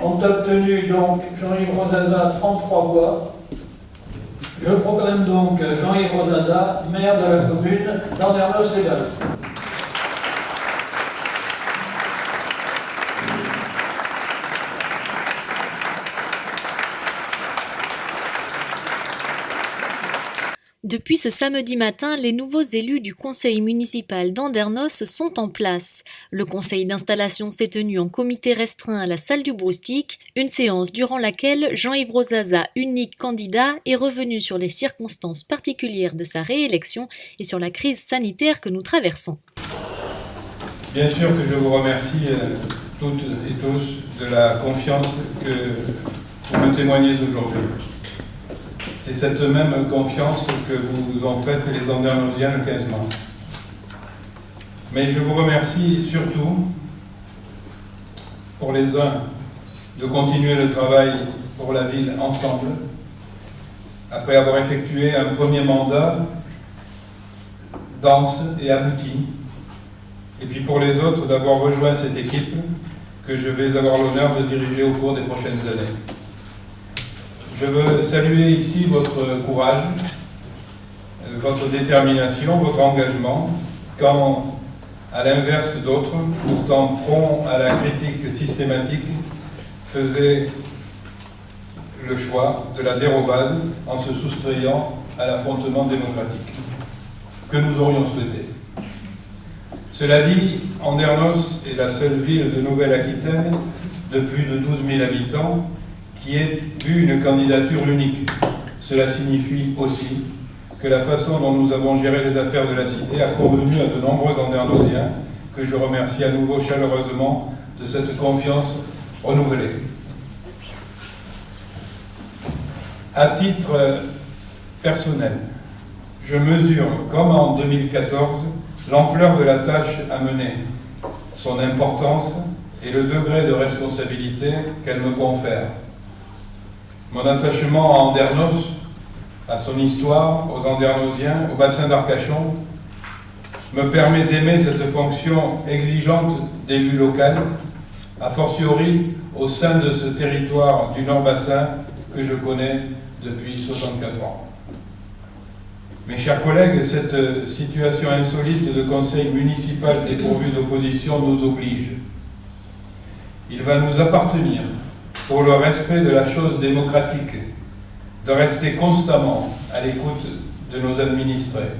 ont obtenu donc Jean-Yves Rosada 33 voix. Je proclame donc Jean-Yves Rosada maire de la commune d'Andernos-les-Bains. Depuis ce samedi matin, les nouveaux élus du conseil municipal d'Andernos sont en place. Le conseil d'installation s'est tenu en comité restreint à la salle du Broustic, une séance durant laquelle Jean-Yves Rosada, unique candidat, est revenu sur les circonstances particulières de sa réélection et sur la crise sanitaire que nous traversons. Bien sûr que je vous remercie toutes et tous de la confiance que vous me témoignez aujourd'hui. C'est cette même confiance que vous en faites les Andernosiens le 15 mars. Mais je vous remercie surtout pour les uns de continuer le travail pour la ville ensemble, après avoir effectué un premier mandat dense et abouti, et puis pour les autres d'avoir rejoint cette équipe que je vais avoir l'honneur de diriger au cours des prochaines années. Je veux saluer ici votre courage, votre détermination, votre engagement, quand, à l'inverse d'autres, pourtant prompts à la critique systématique, faisaient le choix de la dérobade en se soustrayant à l'affrontement démocratique que nous aurions souhaité. Cela dit, Andernos est la seule ville de Nouvelle-Aquitaine de plus de 12 000 habitants qui ait eu une candidature unique. Cela signifie aussi que la façon dont nous avons géré les affaires de la cité a convenu à de nombreux Andernosiens, que je remercie à nouveau chaleureusement de cette confiance renouvelée. À titre personnel, je mesure, comme en 2014, l'ampleur de la tâche à mener, son importance et le degré de responsabilité qu'elle me confère. Mon attachement à Andernos, à son histoire, aux Andernosiens, au bassin d'Arcachon, me permet d'aimer cette fonction exigeante d'élu local, a fortiori au sein de ce territoire du Nord-Bassin que je connais depuis 64 ans. Mes chers collègues, cette situation insolite de conseil municipal dépourvu d'opposition nous oblige. Il va nous appartenir, pour le respect de la chose démocratique, de rester constamment à l'écoute de nos administrés,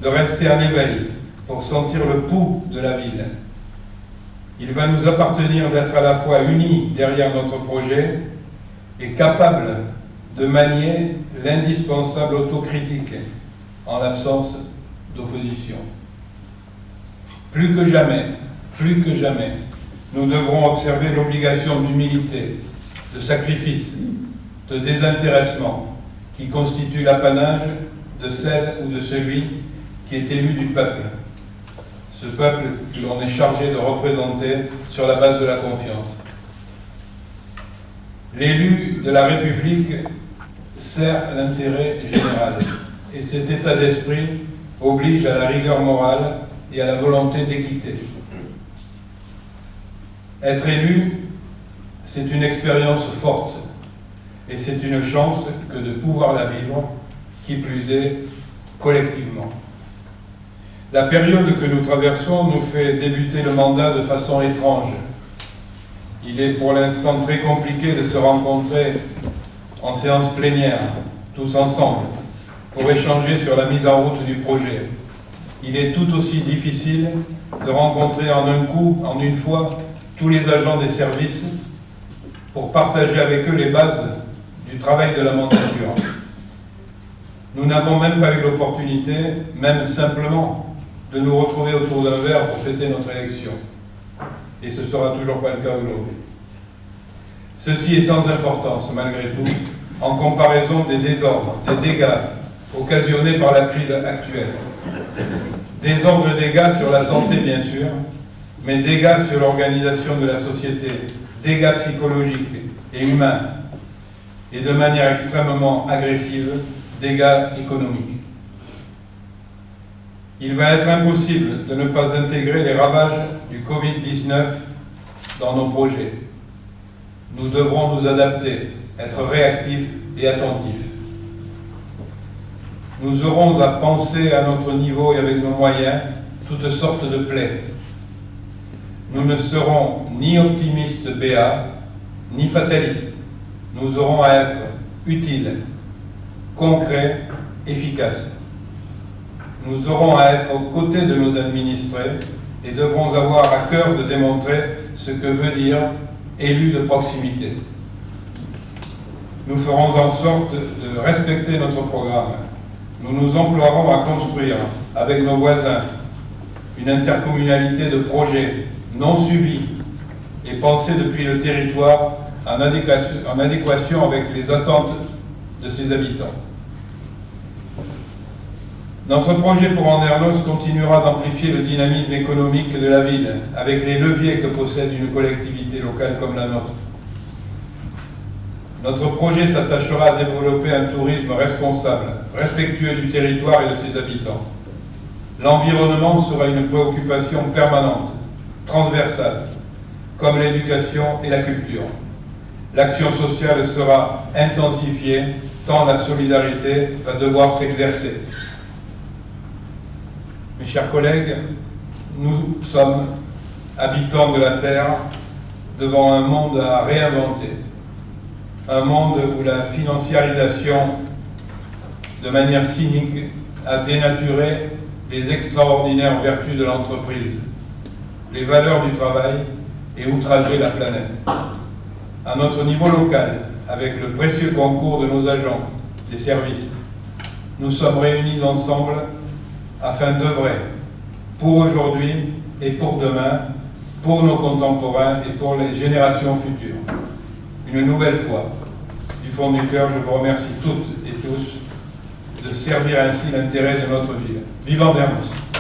de rester en éveil pour sentir le pouls de la ville. Il va nous appartenir d'être à la fois unis derrière notre projet et capables de manier l'indispensable autocritique en l'absence d'opposition. Plus que jamais, nous devrons observer l'obligation d'humilité, de sacrifice, de désintéressement qui constitue l'apanage de celle ou de celui qui est élu du peuple. Ce peuple que l'on est chargé de représenter sur la base de la confiance. L'élu de la République sert l'intérêt général et cet état d'esprit oblige à la rigueur morale et à la volonté d'équité. Être élu, c'est une expérience forte et c'est une chance que de pouvoir la vivre, qui plus est, collectivement. La période que nous traversons nous fait débuter le mandat de façon étrange. Il est pour l'instant très compliqué de se rencontrer en séance plénière, tous ensemble, pour échanger sur la mise en route du projet. Il est tout aussi difficile de rencontrer en un coup, en une fois, tous les agents des services pour partager avec eux les bases du travail de la mandature. Nous n'avons même pas eu l'opportunité, même simplement, de nous retrouver autour d'un verre pour fêter notre élection. Et ce ne sera toujours pas le cas aujourd'hui. Ceci est sans importance, malgré tout, en comparaison des désordres, des dégâts occasionnés par la crise actuelle. Désordres et dégâts sur la santé, bien sûr, mais dégâts sur l'organisation de la société, dégâts psychologiques et humains, et de manière extrêmement agressive, dégâts économiques. Il va être impossible de ne pas intégrer les ravages du Covid-19 dans nos projets. Nous devrons nous adapter, être réactifs et attentifs. Nous aurons à penser à notre niveau et avec nos moyens toutes sortes de plaies. Nous ne serons ni optimistes béats, ni fatalistes. Nous aurons à être utiles, concrets, efficaces. Nous aurons à être aux côtés de nos administrés et devrons avoir à cœur de démontrer ce que veut dire élu de proximité. Nous ferons en sorte de respecter notre programme. Nous nous emploierons à construire avec nos voisins une intercommunalité de projets non subis et pensés depuis le territoire en adéquation avec les attentes de ses habitants. Notre projet pour Andernos continuera d'amplifier le dynamisme économique de la ville avec les leviers que possède une collectivité locale comme la nôtre. Notre projet s'attachera à développer un tourisme responsable, respectueux du territoire et de ses habitants. L'environnement sera une préoccupation permanente, transversale, comme l'éducation et la culture. L'action sociale sera intensifiée, tant la solidarité va devoir s'exercer. Mes chers collègues, nous sommes habitants de la Terre devant un monde à réinventer. Un monde où la financiarisation, de manière cynique, a dénaturé les extraordinaires vertus de l'entreprise, les valeurs du travail et outragé la planète. À notre niveau local, avec le précieux concours de nos agents des services, nous sommes réunis ensemble afin d'œuvrer pour aujourd'hui et pour demain, pour nos contemporains et pour les générations futures. Une nouvelle fois, du fond du cœur, je vous remercie toutes et tous de servir ainsi l'intérêt de notre ville. Vive Andernos!